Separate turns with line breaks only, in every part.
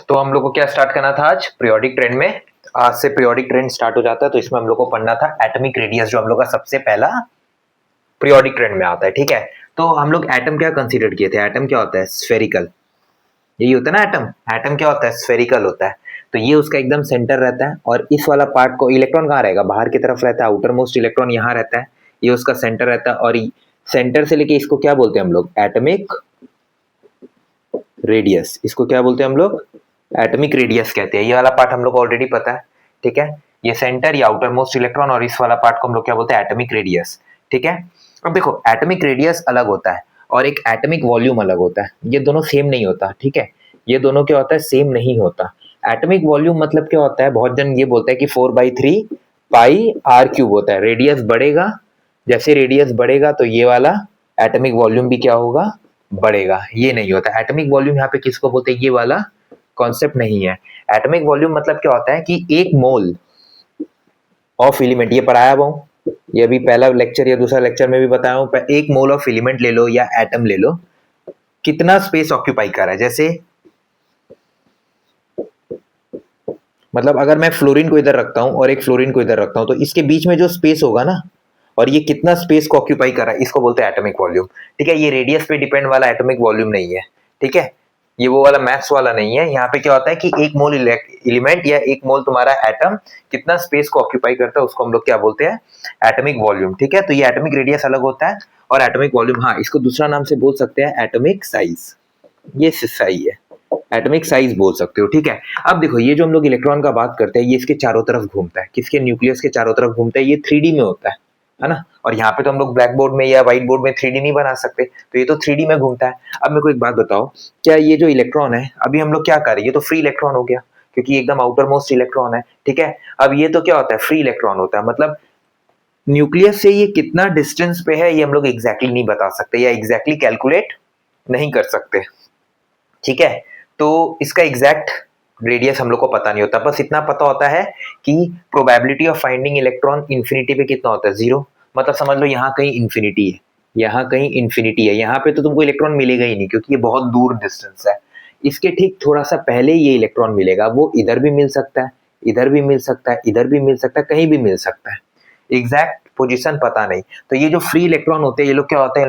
तो हम लोग को क्या स्टार्ट करना था आज पीरियोडिक ट्रेंड में। आज से पीरियोडिक ट्रेंड स्टार्ट हो जाता है, तो इसमें हम लोग को पढ़ना था एटॉमिक रेडियस, जो हम लोग का सबसे पहला पीरियोडिक ट्रेंड में आता है। ठीक है, तो हम लोग एटम क्या कंसीडर किए थे? एटम क्या होता है? स्फेरिकल। यही होता है ना एटम। एटम क्या होता है? स्फेरिकल होता है। तो ये उसका एकदम सेंटर रहता है, और इस वाला पार्ट को इलेक्ट्रॉन कहाँ रहेगा? बाहर की तरफ रहता है, आउटर मोस्ट इलेक्ट्रॉन यहाँ रहता है, ये उसका सेंटर रहता है। और सेंटर से लेके इसको क्या बोलते हैं हम लोग? Atomic radius. इसको क्या बोलते हैं हम लोग? एटॉमिक रेडियस कहते हैं। ये वाला पार्ट हम लोग को ऑलरेडी पता है। ठीक है, ये सेंटर या आउटर मोस्ट इलेक्ट्रॉन, और इस वाला पार्ट को हम लोग क्या बोलते हैं? Atomic radius. ठीक है, अब देखो एटॉमिक रेडियस अलग होता है और एक एटॉमिक वॉल्यूम अलग होता है। ये दोनों सेम नहीं होता। ठीक है, ये दोनों क्या होता है? सेम नहीं होता। एटॉमिक वॉल्यूम मतलब क्या होता है? बहुत जन ये बोलता है कि 4/3 पाई आर क्यूब होता है। रेडियस बढ़ेगा, जैसे रेडियस बढ़ेगा तो ये वाला एटॉमिक वॉल्यूम भी क्या होगा? बढ़ेगा। ये नहीं होता। एटॉमिक वॉल्यूम यहाँ पे किसको बोलते हैं? ये वाला कॉन्सेप्ट नहीं है। एटॉमिक वॉल्यूम मतलब क्या होता है कि एक मोल ऑफ एलिमेंट, ये पढ़ाया हुआ हूं, ये अभी पहला लेक्चर या दूसरा लेक्चर में भी बताया हूं। एक मोल ऑफ एलिमेंट ले लो या एटम ले लो, कितना स्पेस ऑक्यूपाई कर रहा है। जैसे मतलब अगर मैं फ्लोरीन को इधर रखता हूं और एक फ्लोरीन को इधर रखता हूं, तो इसके बीच में जो स्पेस होगा ना, और ये कितना स्पेस को ऑक्यूपाई कर रहा है, इसको बोलते हैं एटॉमिक वॉल्यूम। ठीक है, ये रेडियस पे डिपेंड वाला एटॉमिक वॉल्यूम नहीं है। ठीक है, ये वो वाला मैथ्स वाला नहीं है। यहाँ पे क्या होता है कि एक मोल एलिमेंट या एक मोल तुम्हारा एटम कितना स्पेस को ऑक्यूपाई करता है, उसको हम लोग क्या बोलते हैं? Atomic volume. ठीक है, तो ये एटॉमिक रेडियस अलग होता है और एटॉमिक वॉल्यूम, हाँ, इसको दूसरा नाम से बोल सकते हैं एटॉमिक साइज। ये सही है, एटॉमिक साइज बोल सकते हो। ठीक है, अब देखो ये जो हम लोग इलेक्ट्रॉन का बात करते हैं, ये इसके चारों तरफ घूमता है। किसके? न्यूक्लियस के चारों तरफ घूमता है। ये 3D में होता है ना। और यहाँ पे तो हम लोग ब्लैक बोर्ड में या व्हाइट बोर्ड में 3D नहीं बना सकते, तो ये तो 3D में घूमता है। अब मेरे को एक बात बताओ, क्या ये जो इलेक्ट्रॉन है, अभी हम लोग क्या कर रहे हैं? ये तो फ्री इलेक्ट्रॉन हो गया, क्योंकि एकदम आउटर मोस्ट इलेक्ट्रॉन है। ठीक है, अब ये तो क्या होता है? फ्री इलेक्ट्रॉन होता है। मतलब न्यूक्लियस से ये कितना डिस्टेंस पे है, ये हम लोग एग्जैक्टली नहीं बता सकते या एग्जैक्टली कैलकुलेट नहीं कर सकते। ठीक है, तो इसका एग्जैक्ट रेडियस हम लोग को पता नहीं होता। बस इतना पता होता है कि probability of finding electron infinity पे कितना होता है? 0। मतलब समझ लो यहाँ कहीं इंफिनिटी है, यहाँ कहीं इंफिनिटी है। यहाँ पे तो तुमको इलेक्ट्रॉन मिलेगा ही नहीं, क्योंकि ये बहुत दूर डिस्टेंस है। इसके ठीक थोड़ा सा पहले ये इलेक्ट्रॉन मिलेगा। वो इधर भी मिल सकता है, इधर भी मिल सकता है, इधर भी मिल सकता है, कहीं भी मिल सकता है। एग्जैक्ट पोजीशन पता नहीं। तो ये जो फ्री इलेक्ट्रॉन होते हैं, ये लोग क्या होता है?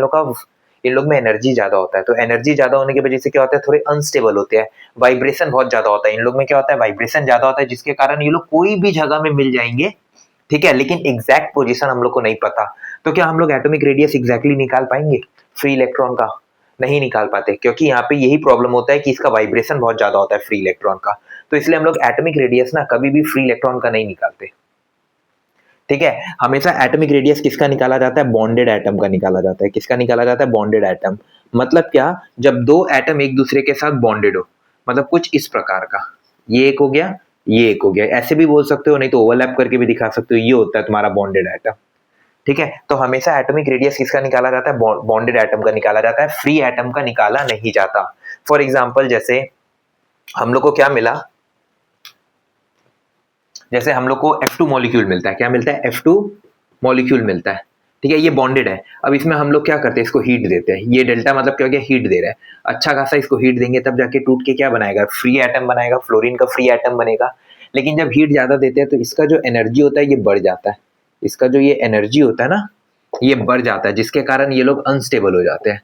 इन लोग में एनर्जी ज्यादा होता है। तो एनर्जी ज्यादा होने की वजह से क्या होता है? थोड़े अनस्टेबल होते हैं। वाइब्रेशन बहुत ज्यादा होता है इन लोग में। क्या होता है? वाइब्रेशन ज्यादा होता है, जिसके कारण ये लोग कोई भी जगह में मिल जाएंगे। ठीक है, लेकिन एग्जैक्ट पोजीशन हम लोग को नहीं पता। तो क्या हम लोग एटॉमिक रेडियस एग्जैक्टली निकाल पाएंगे फ्री इलेक्ट्रॉन का? नहीं निकाल पाते, क्योंकि यहाँ पे यही प्रॉब्लम होता है कि इसका वाइब्रेशन बहुत ज्यादा होता है फ्री इलेक्ट्रॉन का। तो इसलिए हम लोग एटॉमिक रेडियस ना कभी भी फ्री इलेक्ट्रॉन का नहीं निकालते। ठीक है, हमेशा एटॉमिक रेडियस किसका निकाला जाता है? बॉन्डेड एटम का निकाला जाता है। किसका निकाला जाता है? Bonded atom. मतलब क्या? जब दो एटम एक दूसरे के साथ बॉन्डेड हो, मतलब कुछ इस प्रकार का, ये एक हो गया, ये एक हो गया, ऐसे भी बोल सकते हो, नहीं तो ओवरलैप करके भी दिखा सकते हो। ये होता है तुम्हारा बॉन्डेड एटम। ठीक है, तो हमेशा एटॉमिक रेडियस किसका निकाला जाता है? बॉन्डेड एटम का निकाला जाता है, फ्री एटम का निकाला नहीं जाता। फॉर एग्जाम्पल, जैसे हम लोग को क्या मिला? जैसे हम लोग को F2 मॉलिक्यूल मिलता है। क्या मिलता है? F2 मॉलिक्यूल मिलता है। ठीक है, ये बॉन्डेड है। अब इसमें हम लोग क्या करते हैं? इसको हीट देते हैं। ये डेल्टा मतलब क्या हो गया? हीट दे रहा है। अच्छा खासा इसको हीट देंगे, तब जाके टूट के क्या बनाएगा? फ्री एटम बनाएगा, फ्लोरीन का फ्री एटम बनेगा। लेकिन जब हीट ज्यादा देते हैं तो इसका जो एनर्जी होता है ये बढ़ जाता है। इसका जो ये एनर्जी होता है ना, ये बढ़ जाता है, जिसके कारण ये लोग अनस्टेबल हो जाते हैं।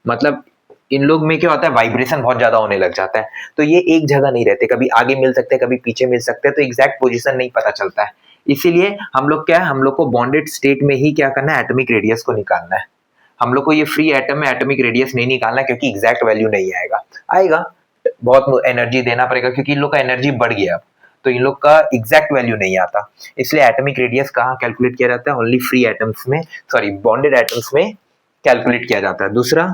मतलब इन लोग में क्या होता है? वाइब्रेशन बहुत ज्यादा होने लग जाता है। तो ये एक जगह नहीं रहते, कभी आगे मिल सकते हैं, कभी पीछे मिल सकते हैं, तो एग्जैक्ट पोजीशन नहीं पता चलता है। इसीलिए हम लोग क्या है? हम लोग को बॉन्डेड स्टेट में ही क्या करना है? एटॉमिक रेडियस को निकालना है। हम लोग को ये फ्री एटम में एटॉमिक रेडियस नहीं निकालना, क्योंकि एग्जैक्ट वैल्यू नहीं आएगा। आएगा, बहुत एनर्जी देना पड़ेगा, क्योंकि इन लोग का एनर्जी बढ़ गया अब, तो इन लोग का एग्जैक्ट वैल्यू नहीं आता। इसलिए एटॉमिक रेडियस कहाँ कैलकुलेट किया जाता है? ओनली फ्री एटम्स में, सॉरी बॉन्डेड एटम्स में कैलकुलेट किया जाता है। दूसरा,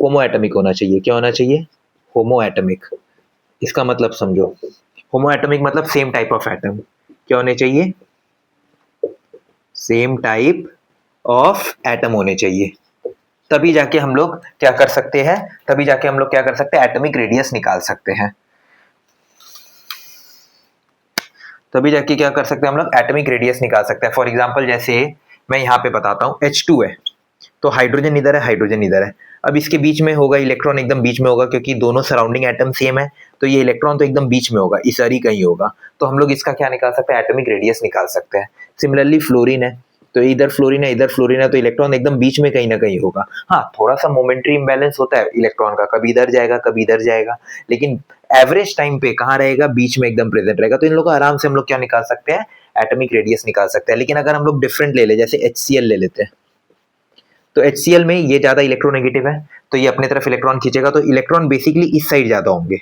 होमो एटमिक होना चाहिए। क्या होना चाहिए? होमो एटमिक। इसका मतलब समझो, होमो एटमिक मतलब सेम टाइप ऑफ एटम। क्या होने चाहिए? सेम टाइप ऑफ एटम होने चाहिए। तभी जाके हम लोग क्या कर सकते हैं? तभी जाके हम लोग क्या कर सकते हैं? एटॉमिक रेडियस निकाल सकते हैं। तभी जाके क्या कर सकते हैं? हम लोग एटॉमिक रेडियस निकाल सकते हैं। फॉर एग्जांपल, जैसे मैं यहाँ पे बताता हूँ, H2 है, तो हाइड्रोजन इधर है, हाइड्रोजन इधर है। अब इसके बीच में होगा इलेक्ट्रॉन, एकदम बीच में होगा क्योंकि दोनों सराउंडिंग एटम सेम है, तो ये इलेक्ट्रॉन तो एकदम बीच में होगा, इस अरी कहीं होगा। तो हम लोग इसका क्या निकाल सकते हैं, एटॉमिक रेडियस निकाल सकते हैं। सिमिलरली फ्लोरीन है, तो इधर फ्लोरीन है, इधर फ्लोरीन है, तो इलेक्ट्रॉन एकदम बीच में कहीं ना कहीं होगा। हाँ, थोड़ा सा मोमेंटरी इम्बैलेंस होता है इलेक्ट्रॉन का, कभी इधर जाएगा कभी इधर जाएगा, लेकिन एवरेज टाइम पे कहाँ रहेगा, बीच में एकदम प्रेजेंट रहेगा। तो इन लोगों को आराम से हम लोग क्या निकाल सकते हैं, एटॉमिक रेडियस निकाल सकते हैं। लेकिन अगर हम लोग डिफरेंट ले ले, जैसे HCl ले लेते हैं, तो HCl में ये ज्यादा इलेक्ट्रोनेगेटिव है, तो ये अपने तरफ इलेक्ट्रॉन खींचेगा, तो इलेक्ट्रॉन बेसिकली इस साइड ज्यादा होंगे,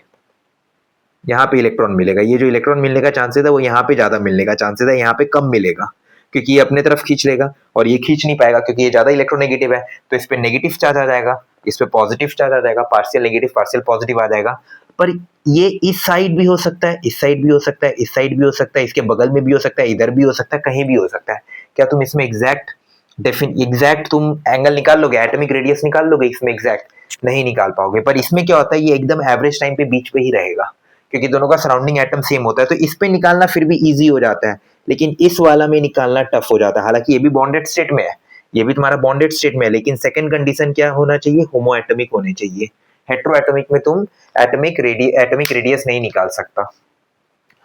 यहाँ पे इलेक्ट्रॉन मिलेगा। ये जो इलेक्ट्रॉन मिलने का चांसेस है वो यहाँ पे ज्यादा मिलने का चांसेस है, यहाँ पे कम मिलेगा, क्योंकि ये अपने तरफ खींच लेगा और ये खींच नहीं पाएगा क्योंकि ये ज्यादा इलेक्ट्रोनेगेटिव है। तो इस पे नेगेटिव चार्ज आ जाएगा, इस पे पॉजिटिव चार्ज आ जाएगा, पार्शियल नेगेटिव पार्शियल पॉजिटिव आ जाएगा। पर ये इस साइड भी हो सकता है, इस साइड भी हो सकता है, इस साइड भी हो सकता है, इसके बगल में भी हो सकता है, इधर भी हो सकता है, कहीं भी हो सकता है। क्या तुम इसमें एग्जैक्ट तुम एंगल निकाल लोगे, एटॉमिक रेडियस निकाल लोगे इसमें एग्जैक्ट? नहीं निकाल पाओगे। पर इसमें क्या होता है, ये एकदम एवरेज टाइम पे बीच पे ही रहेगा, क्योंकि दोनों का सराउंडिंग एटम सेम होता है, तो इस पे निकालना फिर भी इजी हो जाता है, लेकिन इस वाला में निकालना टफ हो जाता है। हालांकि ये भी बॉन्डेड स्टेट में है, ये भी तुम्हारा बॉन्डेड स्टेट में है, लेकिन सेकंड कंडीशन क्या होना चाहिए, होमो एटॉमिक होने चाहिए। हेट्रो एटॉमिक में तुम एटॉमिक रेडियस नहीं निकाल सकता।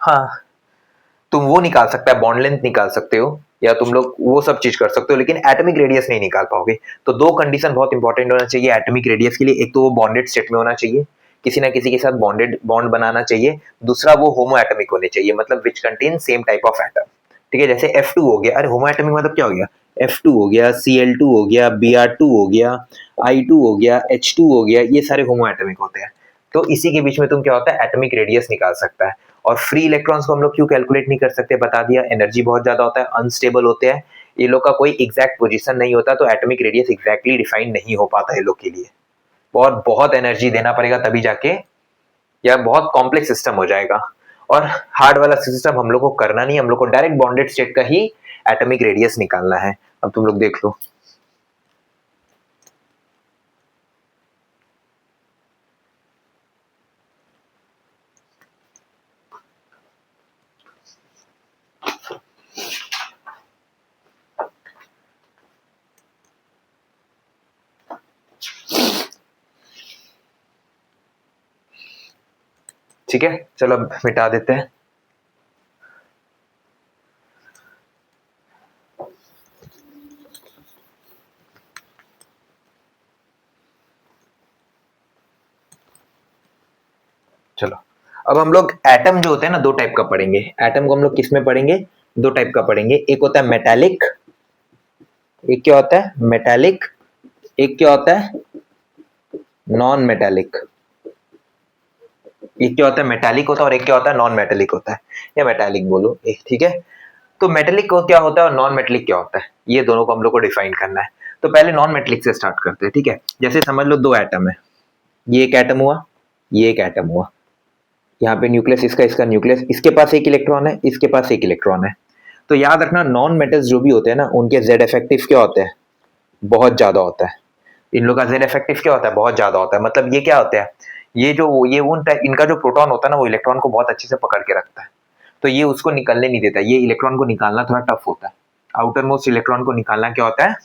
हाँ, तुम वो निकाल सकता है, बॉन्ड लेंथ निकाल सकते हो, या तुम लोग वो सब चीज कर सकते हो, लेकिन एटॉमिक रेडियस नहीं निकाल पाओगे। तो दो कंडीशन बहुत इंपॉर्टेंट होना चाहिए एटॉमिक रेडियस के लिए, एक तो वो बॉन्डेड स्टेट में होना चाहिए, किसी ना किसी के साथ बॉन्ड बनाना चाहिए, दूसरा वो होमो एटॉमिक होने चाहिए, मतलब which contain same type of atom. ठीक है, जैसे F2 हो गया, अरे होमो एटॉमिक मतलब क्या हो गया, F2 हो गया, Cl2 हो गया, Br2 हो गया, I2 हो गया, H2 हो गया, ये सारे होमो एटॉमिक होते हैं। तो इसी के बीच में तुम क्या होता है, एटॉमिक रेडियस निकाल सकता है। और फ्री इलेक्ट्रॉन्स को हम लोग क्यों कैलकुलेट नहीं कर सकते, बता दिया, एनर्जी बहुत ज्यादा होता है, अनस्टेबल होते हैं, ये लोग का कोई एग्जैक्ट पोजीशन नहीं होता, तो एटॉमिक रेडियस एग्जैक्टली डिफाइन नहीं हो पाता है लोग के लिए, और बहुत एनर्जी देना पड़ेगा तभी जाके, या बहुत कॉम्प्लेक्स सिस्टम हो जाएगा। और हार्ड वाला सिस्टम हम लोग को करना नहीं, हम लोग को डायरेक्ट बॉन्डेड स्टेट का ही एटॉमिक रेडियस निकालना है। अब तुम लोग देख लो, ठीक है, चलो अब मिटा देते हैं। चलो, अब हम लोग एटम जो होते हैं ना, दो टाइप का पढ़ेंगे। एटम को हम लोग किस में पढ़ेंगे, दो टाइप का पढ़ेंगे, एक होता है मेटालिक, एक क्या होता है मेटालिक, एक क्या होता है नॉन मेटालिक। एक क्या होता है मेटालिक होता है और एक क्या होता है नॉन मेटालिक होता है, या मेटालिक बोलो एक, ठीक है। तो मेटालिक क्या होता है और नॉन मेटालिक क्या होता है, ये दोनों को हम लोग को डिफाइन करना है। तो पहले नॉन मेटालिक से स्टार्ट करते हैं, ठीक है। जैसे समझ लो दो एटम है, ये एक एटम हुआ, ये एक एटम हुआ, यहाँ पे न्यूक्लियस इसका, इसका न्यूक्लियस, इसके पास एक इलेक्ट्रॉन है, इसके पास एक इलेक्ट्रॉन है। तो याद रखना, नॉन मेटल्स जो भी होते हैं ना, उनके जेड इफेक्टिव क्या होते हैं, बहुत ज्यादा होता है। इन लोग का जेड इफेक्टिव क्या होता है, बहुत ज्यादा होता है। मतलब ये क्या होता है, ये उन इनका जो प्रोटॉन होता है ना, वो इलेक्ट्रॉन को बहुत अच्छे से पकड़ के रखता है, तो ये उसको निकलने नहीं देता। ये इलेक्ट्रॉन को निकालना थोड़ा टफ होता है, आउटर मोस्ट इलेक्ट्रॉन को निकालना क्या होता है,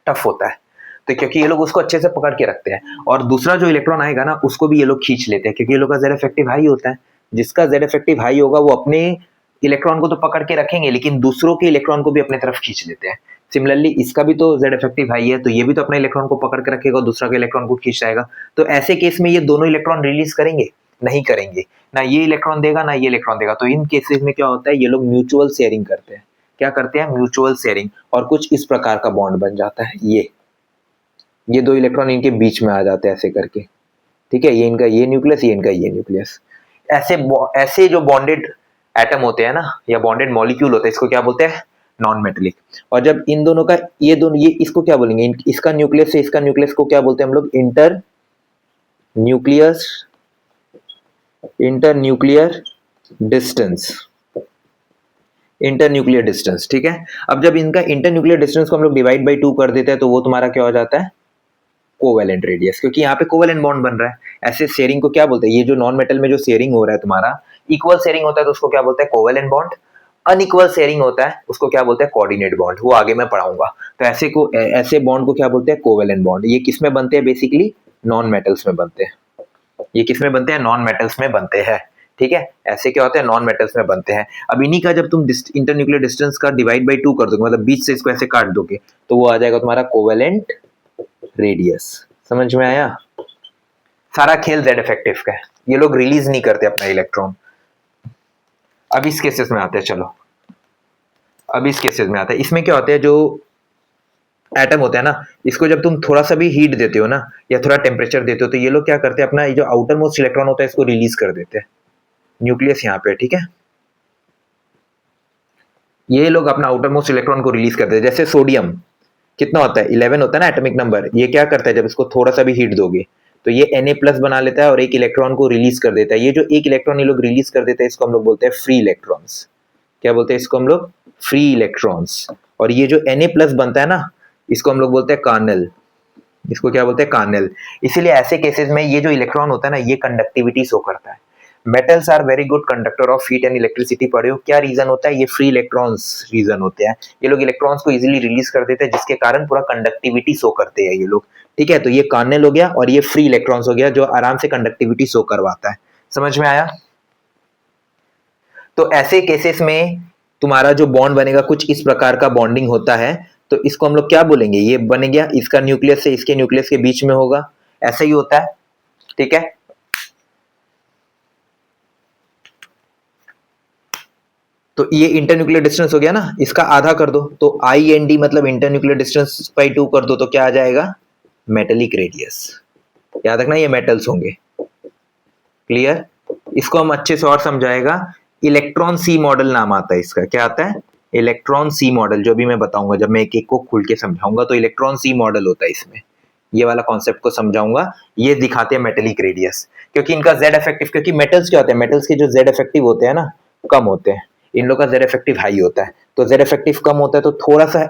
टफ होता है। तो क्योंकि ये लोग उसको अच्छे से पकड़ के रखते हैं, और दूसरा जो इलेक्ट्रॉन आएगा ना, उसको भी ये लोग खींच लेते हैं, क्योंकि ये लोग का जेड इफेक्टिव हाई होता है। जिसका जेड इफेक्टिव हाई होगा वो अपने इलेक्ट्रॉन को तो पकड़ के रखेंगे, लेकिन दूसरों के इलेक्ट्रॉन को भी अपने तरफ खींच लेते हैं। सिमिलरली इसका भी तो जेड इफेक्टिव हाई है, तो ये भी तो अपना इलेक्ट्रॉन को पकड़ के रखेगा और दूसरा के इलेक्ट्रॉन को खींच जाएगा। तो ऐसे केस में ये दोनों इलेक्ट्रॉन रिलीज करेंगे, नहीं करेंगे, ना ये इलेक्ट्रॉन देगा ना ये इलेक्ट्रॉन देगा। तो इन केसेस में क्या होता है, ये लोग म्यूचुअल शेयरिंग करते हैं। क्या करते हैं, म्यूचुअल शेयरिंग, और कुछ इस प्रकार का बॉन्ड बन जाता है। ये दो इलेक्ट्रॉन इनके बीच में आ जाते हैं ऐसे करके, ठीक है। ये इनका ये न्यूक्लियस, ये इनका ये न्यूक्लियस। ऐसे ऐसे जो बॉन्डेड एटम होते हैं ना, या बॉन्डेड मॉलिक्यूल होते हैं, इसको क्या बोलते हैं, नॉन मेटेलिक। और जब इन दोनों का ये इसको क्या बोलेंगे, इसका न्यूक्लियस से इसका न्यूक्लियस को क्या बोलते हैं हम लोग, nucleus inter nuclear distance, internuclear distance, ठीक है। अब जब इनका इंटरन्यूक्लियर डिस्टेंस को हम लोग डिवाइड बाई 2 कर देते हैं, तो वो तुम्हारा क्या हो जाता है, कोवेलेंट रेडियस, क्योंकि यहाँ पे कोवेलेंट बॉन्ड बन रहा है। ऐसे शेयरिंग को क्या बोलते हैं, ये जो नॉन मेटल में जो शेयरिंग हो रहा है तुम्हारा, इक्वल शेयरिंग होता है, तो उसको क्या बोलते हैं, कोवेलेंट बॉन्ड। अनइक्वल शेयरिंग होता है उसको क्या बोलते हैं, कोऑर्डिनेट बॉन्ड, वो आगे मैं पढ़ाऊंगा। तो ऐसे बॉन्ड को क्या बोलते हैं, कोवेलेंट बॉन्ड। ये किस में बनते हैं, बेसिकली नॉन मेटल्स में बनते हैं। ये किस में बनते हैं, नॉन मेटल्स में बनते हैं। ठीक है, ऐसे क्या होते हैं, नॉन मेटल्स में बनते हैं। अब इन्हीं का जब तुम इंटरन्यूक्लियर डिस्टेंस का डिवाइड बाई 2 कर दोगे, मतलब बीच से इसको ऐसे काट दोगे, तो वो आ जाएगा तुम्हारा कोवेलेंट रेडियस। समझ में आया? सारा खेल जेड इफेक्टिव का है, ये लोग रिलीज नहीं करते अपना इलेक्ट्रॉन। अब इस केसेस में आते हैं, चलो अब इस केसेस में आते हैं। इसमें क्या होता है, जो एटम होता है ना, इसको जब तुम थोड़ा सा भी हीट देते हो ना, या थोड़ा टेम्परेचर देते हो, तो ये लोग क्या करते हैं, अपना ये जो आउटर मोस्ट इलेक्ट्रॉन होता है इसको रिलीज कर देते हैं। न्यूक्लियस यहाँ पे, ठीक है, ये लोग अपना आउटर मोस्ट इलेक्ट्रॉन को रिलीज करते हैं। जैसे सोडियम कितना होता है, 11 होता है ना एटॉमिक नंबर। ये क्या करता है, जब इसको थोड़ा सा भी हीट दोगे तो ये Na+ बना लेता है और एक इलेक्ट्रॉन को रिलीज कर देता है। ये जो एक इलेक्ट्रॉन ये लोग रिलीज कर देते हैं, इसको हम लोग बोलते हैं फ्री इलेक्ट्रॉन्स। क्या बोलते हैं इसको हम लोग, फ्री इलेक्ट्रॉन्स। और ये जो Na+ बनता है ना, इसको हम लोग बोलते हैं कार्नल। इसको क्या बोलते हैं, कार्नल। इसीलिए ऐसे केसेस में ये जो इलेक्ट्रॉन होता है ना, ये कंडक्टिविटी शो करता है। Metals are very good conductor of heat and electricity. पढ़े हो, क्या रीजन होता है, ये फ्री इलेक्ट्रॉन्स रीजन होते हैं। ये लोग इलेक्ट्रॉन्स को इजीली रिलीज कर देते हैं, जिसके कारण पूरा कंडक्टिविटी शो करते हैं ये लोग। ठीक है, तो ये कार्नेल हो गया और ये फ्री इलेक्ट्रॉन्स हो गया, जो आराम से कंडक्टिविटी शो करवाता है। समझ में आया? तो ऐसे केसेस में तुम्हारा जो बॉन्ड बनेगा कुछ इस प्रकार का बॉन्डिंग होता है। तो इसको हम लोग क्या बोलेंगे, ये बन गया, इसका न्यूक्लियस से इसके न्यूक्लियस के बीच में होगा, ऐसा ही होता है। ठीक है, तो ये इंटरन्यूक्लियर डिस्टेंस हो गया ना, इसका आधा कर दो, तो IND मतलब इंटरन्यूक्लियर डिस्टेंस बाई 2 कर दो, तो क्या आ जाएगा, मेटेलिक रेडियस। याद रखना ये मेटल्स होंगे। क्लियर? इसको हम अच्छे से और समझाएगा, इलेक्ट्रॉन सी मॉडल नाम आता है इसका। क्या आता है, इलेक्ट्रॉन सी मॉडल, जो भी मैं बताऊंगा जब मैं एक एक को खुल के समझाऊंगा, तो इलेक्ट्रॉन सी मॉडल होता है इसमें। ये वाला कॉन्सेप्ट को समझाऊंगा। ये दिखाते हैं मेटेलिक रेडियस, क्योंकि इनका जेड इफेक्टिव, क्योंकि मेटल्स क्या होते हैं, मेटल्स के जो जेड इफेक्टिव होते हैं ना, कम होते हैं। इन लोग का जेड इफेक्टिव हाई होता है। तो जेड इफेक्टिव कम होता है, तो थोड़ा सा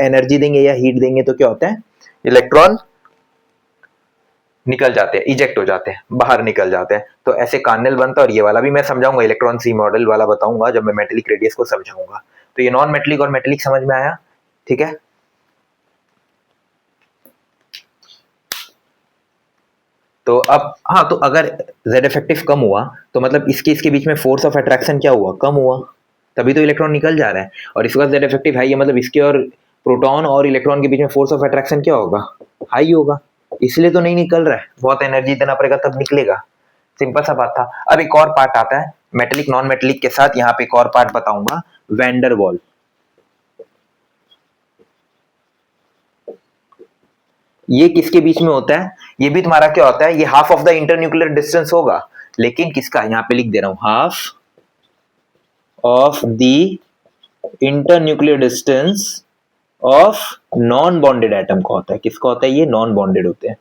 एनर्जी देंगे या हीट देंगे तो क्या होता है, इलेक्ट्रॉन निकल जाते हैं, इजेक्ट हो जाते हैं, बाहर निकल जाते हैं। तो ऐसे कार्नेल बनता है। और ये वाला भी मैं समझाऊंगा, इलेक्ट्रॉन सी मॉडल वाला बताऊंगा जब मैं मेटेलिक रेडियस को समझाऊंगा। तो ये नॉन मेटेलिक और मेटेलिक समझ में आया? ठीक है, तो अब हाँ, तो अगर जेड इफेक्टिव कम हुआ तो मतलब इसके बीच में फोर्स ऑफ अट्रैक्शन क्या हुआ, कम हुआ, तभी तो इलेक्ट्रॉन निकल जा रहा है। और इसका जेड इफेक्टिव हाई है, मतलब इसके और प्रोटॉन और इलेक्ट्रॉन के बीच में फोर्स ऑफ अट्रैक्शन क्या होगा, हाई होगा। इसलिए तो नहीं निकल रहा है, बहुत एनर्जी देना पड़ेगा तब निकलेगा। सिंपल सा बात था। अब एक और पार्ट आता है मेटेलिक नॉन मेटेलिक के साथ, यहाँ पे एक और पार्ट बताऊंगा, वैंडरवॉल। ये किसके बीच में होता है, ये भी तुम्हारा क्या होता है, ये half of the internuclear distance होगा, लेकिन किसका, यहाँ पे लिख दे रहा हूं, half of the internuclear distance of non bonded atom का होता है। किसका होता है, ये नॉन बॉन्डेड होते हैं।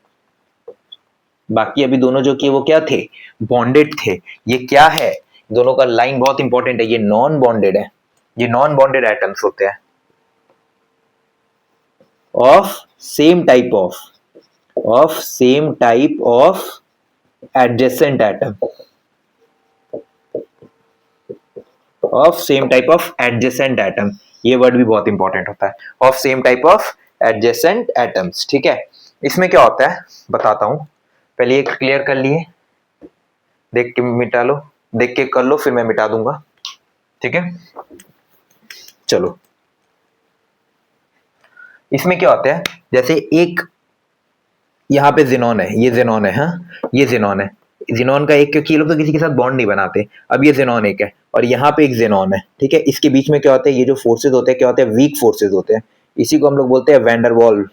बाकी अभी दोनों जो किए वो क्या थे, बॉन्डेड थे। ये क्या है, दोनों का लाइन बहुत इंपॉर्टेंट है, ये नॉन बॉन्डेड है। ये नॉन बॉन्डेड एटम्स होते हैं of same type of adjacent atom, of same type of adjacent atom. ये वर्ड भी बहुत इंपॉर्टेंट होता है, of same type of adjacent atoms. ठीक है, इसमें क्या होता है बताता हूं, पहले ये क्लियर कर लिए, देख के मिटा लो, देख के कर लो, फिर मैं मिटा दूंगा। ठीक है, चलो इसमें क्या होता है, जैसे एक यहाँ पे जेनॉन है, ये जेनॉन है, हाँ ये जेनॉन है। जेनॉन का एक, क्योंकि ये लोग तो किसी के साथ बॉन्ड नहीं बनाते। अब ये जेनॉन एक है और यहाँ पे एक जेनॉन है। ठीक है, इसके बीच में क्या होता है, ये जो फोर्सेज होते हैं क्या होते हैं, वीक फोर्सेज होते हैं। इसी को हम लोग बोलते हैं वैंडरवॉल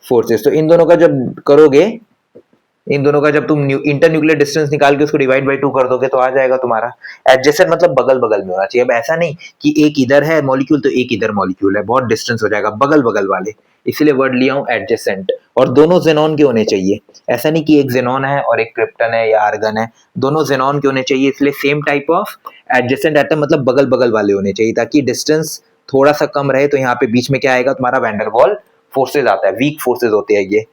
फोर्सेस। तो इन दोनों का जब करोगे, इन दोनों का जब तुम इंटर न्यूक्लियर डिस्टेंस निकाल के उसको डिवाइड बाई 2 कर दोगे, तो आ जाएगा तुम्हारा एडजेसेंट, मतलब बगल बगल में होना चाहिए। अब ऐसा नहीं कि एक इधर है मॉलिक्यूल तो एक इधर मॉलिक्यूल है, बहुत डिस्टेंस हो जाएगा, बगल बगल वाले। इसलिए वर्ड लिया हूं एडजेसेंट। और दोनों जेनॉन के होने चाहिए, ऐसा नहीं कि एक जेनॉन है और एक क्रिप्टन है या आर्गन है, दोनों जेनॉन के होने चाहिए। इसलिए same type of adjacent atom, मतलब बगल बगल वाले होने चाहिए, ताकि डिस्टेंस थोड़ा सा कम रहे। तो यहाँ पे बीच में क्या आएगा, तुम्हारा वैंडरवॉल फोर्सेज आता है, वीक फोर्सेज होते हैं ये।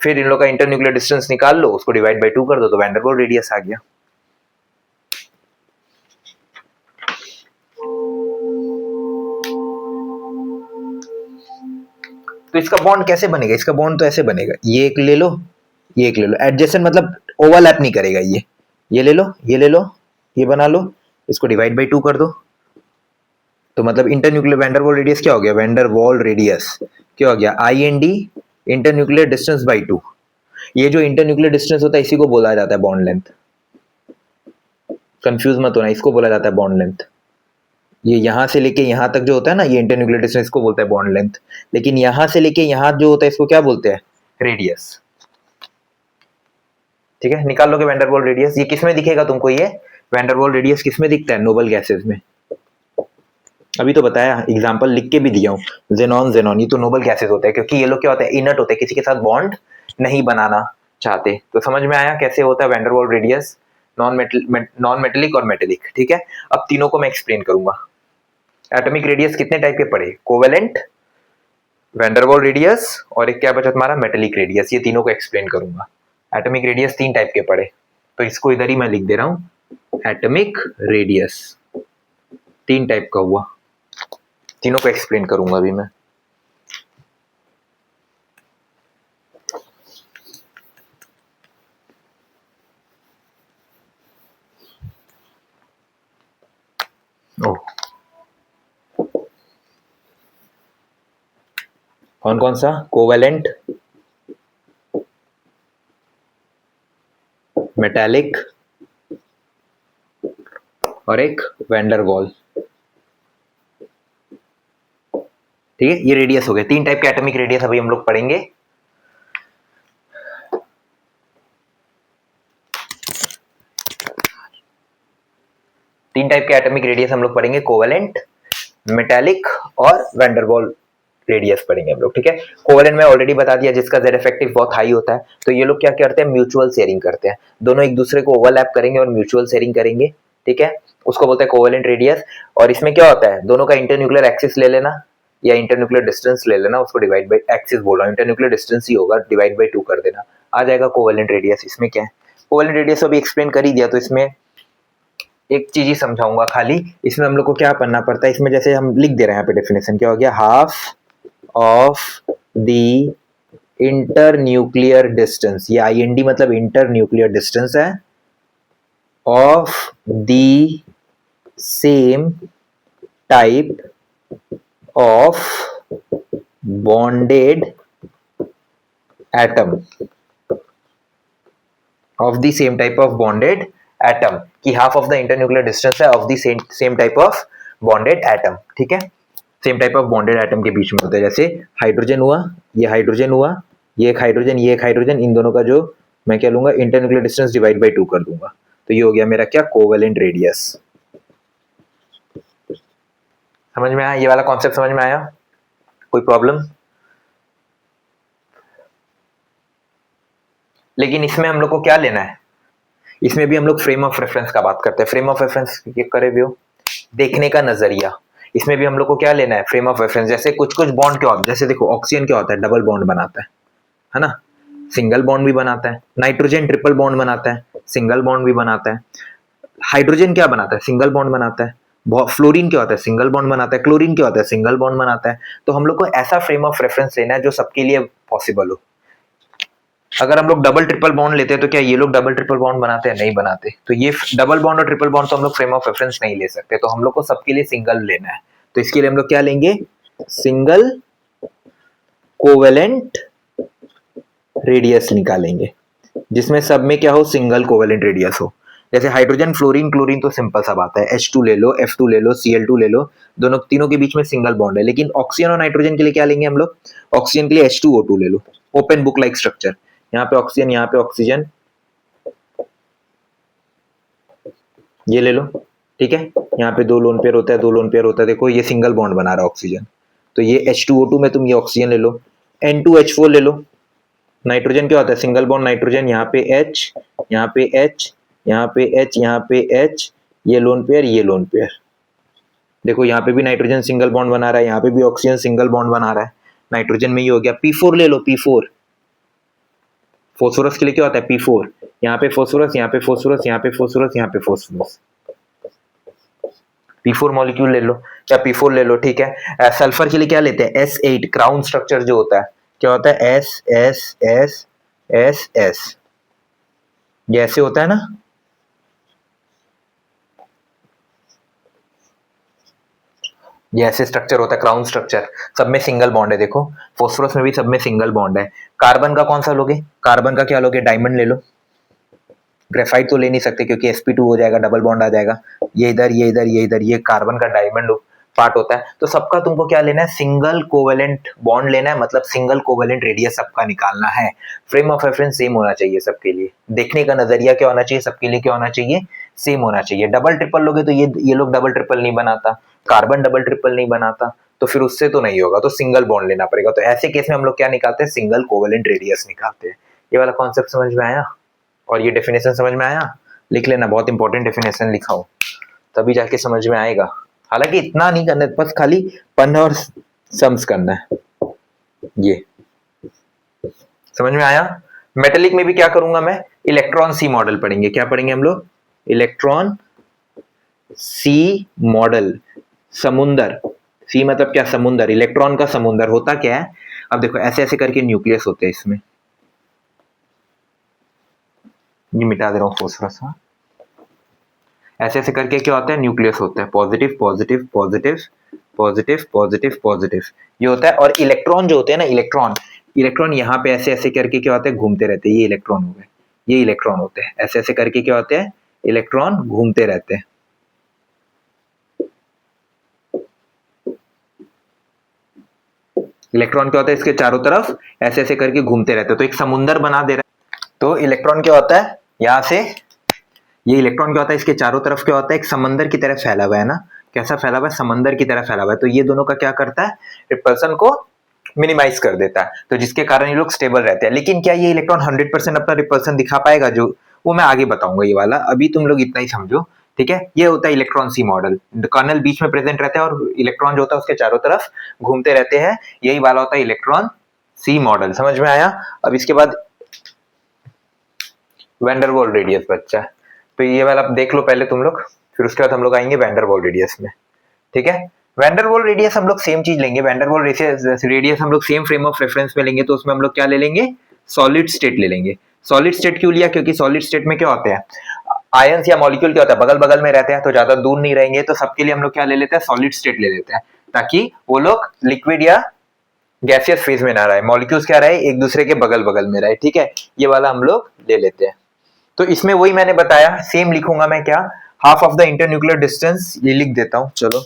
फिर इन लोग का इंटरन्यूक्लियर डिस्टेंस निकाल लो, उसको डिवाइड बाई 2 कर दो, तो वैंडरवॉल रेडियस आ गया। तो इसका बॉन्ड कैसे बनेगा, इसका बॉन्ड तो ऐसे बनेगा, ये एक ले लो, ये एक ले लो, एडजेसेंट मतलब ओवरलैप नहीं करेगा, ये ले लो, ये ले लो, ये बना लो, इसको डिवाइड बाई 2 कर दो। तो मतलब इंटरन्यूक्लियर वैंडर वॉल रेडियस क्या हो गया, वैंडर वॉल रेडियस क्या हो गया, I N D internuclear distance by 2। ये जो इंटरन्यूक्लियर डिस्टेंस होता है इसी को बोला जाता है बॉन्ड लेंथ, कंफ्यूज मत होना, इसको बोला जाता है बॉन्ड लेंथ। ये यहां से लेके यहां तक जो होता है ना, ये इंटरन्यूक्लियर डिस्टेंस को बोलते हैं बॉन्ड लेंथ, लेकिन यहां से लेके यहां जो होता है इसको क्या बोलते हैं, रेडियस। ठीक है, निकाल लोगे वैंडरवॉल रेडियस। ये किसमें दिखेगा तुमको, ये वैंडरवॉल रेडियस किसमें दिखता है, नोबल गैसेस में। अभी तो बताया, एग्जांपल लिख के भी दिया हूं, जेनॉन जेनॉन, ये तो नोबल गैसेस होते हैं, क्योंकि ये लोग क्या होते हैं, इनर्ट होते हैं, किसी के साथ बॉन्ड नहीं बनाना चाहते। तो समझ में आया कैसे होता है वैंडरवॉल रेडियस, नॉन मेटेलिक और मेटेलिक। ठीक है, अब तीनों को मैं एक्सप्लेन करूंगा। एटॉमिक रेडियस कितने टाइप के पढ़े, कोवेलेंट, वैंडरवॉल रेडियस और एक क्या बचा तुम्हारा, मेटेलिक रेडियस। ये तीनों को एक्सप्लेन करूंगा। एटॉमिक रेडियस 3 टाइप के पढ़े, तो इसको इधर ही मैं लिख दे रहा हूं, एटॉमिक रेडियस 3 टाइप का हुआ, तीनों को एक्सप्लेन करूंगा अभी मैं। ओ कौन कौन सा, कोवेलेंट, मेटालिक और एक वैंडरवॉल। ठीक है, ये रेडियस हो गए, 3 टाइप के एटॉमिक रेडियस अभी हम लोग पढ़ेंगे। तीन टाइप के एटॉमिक रेडियस हम लोग पढ़ेंगे, कोवेलेंट, मेटालिक और वैंडरवॉल रेडियस पढ़ेंगे हम लोग। ठीक है, कोवेलेंट में ऑलरेडी बता दिया, जिसका जेड इफेक्टिव बहुत हाई होता है। तो ये लोग क्या करते हैं, म्यूचुअल शेयरिंग करते हैं, दोनों एक दूसरे को ओवरलैप करेंगे और म्यूचुअल शेयरिंग करेंगे। ठीक है, उसको बोलते हैं कोवेलेंट रेडियस। और इसमें क्या होता है, दोनों का इंटरन्यूक्लियर एक्सिस ले लेना या इंटरन्यूक्लियर डिस्टेंस ले लेना, उसको डिवाइड बाई, एक्सिस बोल रहा हूँ, इंटरन्यूक्लियर डिस्टेंस ही होगा, डिवाइड बाई 2 कर देना, आ जाएगा कोवेलेंट रेडियस। इसमें क्या है, कोवेलेंट रेडियस अभी एक्सप्लेन कर ही दिया, तो इसमें एक चीज ही समझाऊंगा खाली। इसमें हम लोग को क्या पढ़ना पड़ता है, इसमें जैसे हम लिख दे रहे हैं यहाँ पे डेफिनेशन, क्या हो गया, half of the inter nuclear distance, ये IND मतलब इंटर न्यूक्लियर डिस्टेंस है, of the same type of bonded atom, of the same type of bonded atom, कि half of the internuclear distance है of the same type of bonded atom. ठीक है, same type of bonded atom के बीच में होता है, जैसे हाइड्रोजन हुआ, ये हाइड्रोजन हुआ, ये एक हाइड्रोजन, ये एक हाइड्रोजन, इन दोनों का जो मैं क्या लूंगा, इंटरन्यूक्लियर डिस्टेंस डिवाइड बाई 2 कर दूंगा, तो ये हो गया मेरा क्या, कोवेलेंट रेडियस। समझ में आया, ये वाला कॉन्सेप्ट समझ में आया, कोई प्रॉब्लम? लेकिन इसमें हम लोग को क्या लेना है, इसमें भी हम लोग फ्रेम ऑफ रेफरेंस का बात करते हैं। फ्रेम ऑफ रेफरेंस करे भी हो, देखने का नजरिया, इसमें भी हम लोग को क्या लेना है, फ्रेम ऑफ रेफरेंस। जैसे कुछ कुछ बॉन्ड क्या होता है, जैसे देखो ऑक्सीजन क्या होता है, डबल बॉन्ड बनाता है ना, सिंगल बॉन्ड भी बनाता है। नाइट्रोजन ट्रिपल बॉन्ड बनाता है, सिंगल बॉन्ड भी बनाता है। हाइड्रोजन क्या बनाता है, सिंगल बॉन्ड बनाता है। फ्लोरीन क्या होता है, सिंगल बॉन्ड बनाता है। क्लोरीन क्या होता है, सिंगल बॉन्ड बनाता है। तो हम लोग को ऐसा फ्रेम ऑफ रेफरेंस लेना है जो सबके लिए पॉसिबल हो। अगर हम लोग डबल ट्रिपल बॉन्ड लेते हैं तो क्या ये लोग डबल ट्रिपल बॉन्ड बनाते हैं, नहीं बनाते। तो ये डबल बॉन्ड और ट्रिपल बॉन्ड तो हम लोग फ्रेम ऑफ रेफरेंस नहीं ले सकते, तो हम लोग को सबके लिए सिंगल लेना है। तो इसके लिए हम लोग क्या लेंगे, सिंगल कोवेलेंट रेडियस निकालेंगे, जिसमें सब में क्या हो, सिंगल कोवेलेंट रेडियस हो। जैसे हाइड्रोजन, फ्लोरीन, क्लोरीन तो सिंपल सा बात है, H2 ले लो, F2 ले लो, Cl2 ले लो, दोनों तीनों के बीच में सिंगल बॉन्ड है। लेकिन ऑक्सीजन और नाइट्रोजन के लिए क्या लेंगे हम लोग, ऑक्सीजन के लिए H2O2 ले लो, ओपन बुक लाइक स्ट्रक्चर, यहाँ पे ऑक्सीजन, यहाँ पे ऑक्सीजन, ये ले लो। ठीक है, यहाँ पे 2 लोन पेयर होता है, 2 लोन पेयर होता है, देखो ये सिंगल बॉन्ड बना रहा है ऑक्सीजन, तो ये H2O2 में तुम ये ऑक्सीजन ले लो। N2H4 ले लो। नाइट्रोजन क्या होता है, सिंगल बॉन्ड नाइट्रोजन, यहाँ पे H, यहाँ पे H, यहाँ पे H, यहाँ पे H, ये लोन पेयर, ये लोन पेयर। देखो यहाँ पे भी नाइट्रोजन सिंगल बॉन्ड बना रहा है, यहाँ पे भी ऑक्सीजन सिंगल बॉन्ड बना रहा है। नाइट्रोजन में ये हो गया। P4 ले लो, P4, फोस्फोरस के लिए क्या होता है, P4, यहाँ पे फोस्फोरस, यहाँ पे फोस्फोरस, यहाँ पे फोस्फोरस, यहाँ पे फोस्फोरस। P4 मॉलिक्यूल ले लो या P4 ले लो, ठीक है। सल्फर के लिए क्या लेते हैं, S8 क्राउन स्ट्रक्चर जो होता है, क्या होता है, S S S S S, ये ऐसे होता है ना, ये ऐसे स्ट्रक्चर होता है क्राउन स्ट्रक्चर, सब में सिंगल बॉन्ड है। देखो फोस्फोरस में भी सब में सिंगल बॉन्ड है। कार्बन का कौन सा लोगे, कार्बन का क्या लोगे, डायमंड ले लो। ग्रेफाइट तो ले नहीं सकते क्योंकि sp2 हो जाएगा, डबल बॉन्ड आ जाएगा, ये इधर ये इधर ये इधर, ये कार्बन का डायमंड पार्ट होता है। तो सबका तुमको क्या लेना है, सिंगल कोवेलेंट बॉन्ड लेना है, मतलब सिंगल कोवेलेंट रेडियस सबका निकालना है। फ्रेम ऑफ रेफरेंस सेम होना चाहिए सबके लिए, देखने का नजरिया क्या होना चाहिए सबके लिए, क्या होना चाहिए, सेम होना चाहिए। डबल ट्रिपल लोगे तो ये लोग डबल ट्रिपल नहीं बनाता, कार्बन डबल ट्रिपल नहीं बनाता, तो फिर उससे तो नहीं होगा, तो सिंगल बॉन्ड लेना पड़ेगा। तो ऐसे केस में हम लोग क्या निकालते हैं, सिंगल कोवेलेंट रेडियस निकालते हैं। ये वाला कॉन्सेप्ट समझ में आया, और ये डेफिनेशन समझ में आया, लिख लेना, बहुत इंपॉर्टेंट डेफिनेशन लिखा हो तभी जाके समझ में आएगा। हालांकि इतना नहीं करना, बस खाली पन और सम्स करना है। ये समझ में आया। मेटेलिक में भी क्या करूंगा मैं, इलेक्ट्रॉन सी मॉडल पढ़ेंगे। क्या पढ़ेंगे हम लोग, इलेक्ट्रॉन सी मॉडल। समुंदर, सी मतलब क्या, समुंदर, इलेक्ट्रॉन का समुंदर होता क्या है। अब देखो ऐसे ऐसे करके न्यूक्लियस होते हैं इसमें, ये मिटा दे रहा हूं फोस्फोरस, हाँ, ऐसे ऐसे करके क्या होता है, न्यूक्लियस होता है, positive positive positive positive positive positive, ये होता है। और इलेक्ट्रॉन जो होते हैं ना, इलेक्ट्रॉन, इलेक्ट्रॉन यहाँ पे ऐसे ऐसे करके क्या होते हैं, घूमते रहते हैं, ये इलेक्ट्रॉन हो गए, ये इलेक्ट्रॉन होते हैं, ऐसे ऐसे करके क्या होते हैं, इलेक्ट्रॉन घूमते रहते हैं। इलेक्ट्रॉन क्या होता है, इसके चारों तरफ ऐसे ऐसे करके घूमते रहते हैं, तो एक समुंदर बना दे रहा है। तो इलेक्ट्रॉन क्या होता है, यहां से ये इलेक्ट्रॉन क्या होता है, इसके चारों तरफ क्या होता है, एक समंदर की तरह फैला हुआ है ना, कैसा फैला हुआ है, समंदर की तरह फैला हुआ है। तो ये दोनों का क्या करता है, रिपल्सन को मिनिमाइज कर देता है, तो जिसके कारण ये लोग स्टेबल रहते हैं। लेकिन क्या ये इलेक्ट्रॉन 100% अपना रिपल्सन दिखा पाएगा, जो वो मैं आगे बताऊंगा ये वाला, अभी तुम लोग इतना ही समझो, ठीक है। ये होता है इलेक्ट्रॉन सी मॉडल, कर्नल बीच में प्रेजेंट रहता है और इलेक्ट्रॉन जो होता है उसके चारों तरफ घूमते रहते हैं, यही वाला होता है इलेक्ट्रॉन सी मॉडल। समझ में आया। अब इसके बाद वैंडरवाल रेडियस बच्चा, तो ये वाला देख लो पहले तुम लोग, फिर उसके बाद हम लोग आएंगे वैंडरवाल रेडियस में, ठीक है। वैंडरवाल रेडियस हम लोग सेम चीज लेंगे, वैंडरवाल रेडियस हम लोग सेम फ्रेम ऑफ रेफरेंस में लेंगे, तो उसमें हम लोग क्या ले लेंगे, सॉलिड स्टेट ले लेंगे। सॉलिड स्टेट क्यों लिया, क्योंकि सॉलिड स्टेट में क्या होते हैं, आयंस या मॉलिक्यूल क्या होता है, बगल बगल में रहते हैं, तो ज्यादा दूर नहीं रहेंगे, तो सबके लिए हम लोग क्या ले लेते हैं, सॉलिड स्टेट ले लेते हैं, ताकि वो लोग लिक्विड या गैसियस फेज में ना रहे, मॉलिक्यूल्स क्या रहे, एक दूसरे के बगल बगल में रहे, ठीक है। ये वाला हम लोग ले लेते हैं। तो इसमें वही मैंने बताया, सेम लिखूंगा मैं, क्या, half of the internuclear distance, ये लिख देता हूं, चलो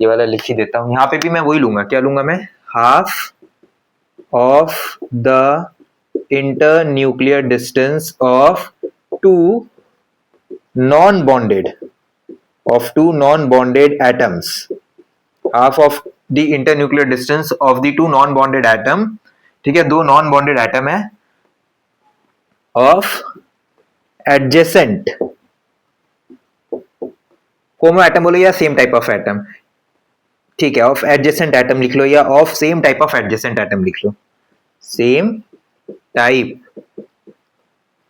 ये वाला लिख ही देता हूं। यहाँ पे भी मैं वही लूंगा, क्या लूंगा मैं, half of the internuclear distance of two non bonded atoms, half of the internuclear distance of the two non bonded atom, ठीक है, दो नॉन बॉन्डेड एटम है, ऑफ एडजेसेंट, होमो एटम बोलो या सेम टाइप ऑफ एटम, ठीक है, of adjacent atom लिख लो, या of same type of adjacent atom लिख लो, same type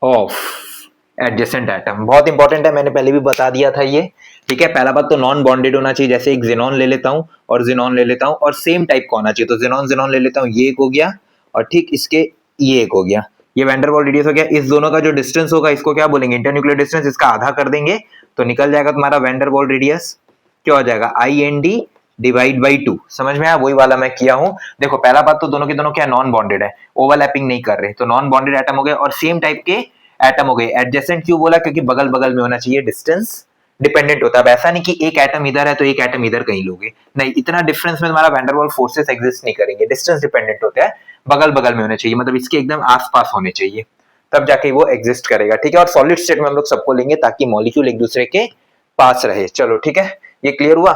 of adjacent atom, बहुत इंपॉर्टेंट है, मैंने पहले भी बता दिया था ये, ठीक है। पहला बात तो नॉन बॉन्डेड होना चाहिए, जैसे एक जेनॉन ले लेता हूं और जेनॉन ले लेता हूं, और सेम टाइप का होना चाहिए, तो जेनॉन जेनॉन ले लेता हूं, ये एक हो गया, और ठीक इसके ये एक हो गया, ये वैंडरवाल रेडियस हो गया। इस दोनों का जो डिस्टेंस होगा इसको क्या बोलेंगे, इंटरन्यूक्लियर डिस्टेंस, इसका आधा कर देंगे तो निकल जाएगा तुम्हारा वैंडरवाल रेडियस, क्या हो जाएगा, IND डिवाइड बाई 2। समझ में आया, वही वाला मैं किया हूं। देखो पहला बात तो दोनों के दोनों क्या नॉन बॉन्डेड है, ओवरलैपिंग नहीं कर रहे, तो नॉन बॉन्डेड एटम हो गए, और सेम टाइप के एटम हो गए। एडजेसेंट क्यों बोला, क्योंकि बगल बगल में होना चाहिए, डिस्टेंस डिपेंडेंट होता है। अब ऐसा नहीं कि एक एटम इधर है तो एक एटम इधर कहीं लोगे, नहीं, इतना डिफरेंस में तुम्हारा वैंडरवाल फोर्सेस एग्जिस्ट नहीं करेंगे, डिस्टेंस डिपेंडेंट होता है, बगल बगल में होने चाहिए, मतलब इसके एकदम आसपास होने चाहिए, तब जाके वो एग्जिस्ट करेगा, ठीक है। और सॉलिड स्टेट में हम लोग सबको लेंगे ताकि मॉलिक्यूल एक दूसरे के पास रहे। चलो ठीक है, ये क्लियर हुआ।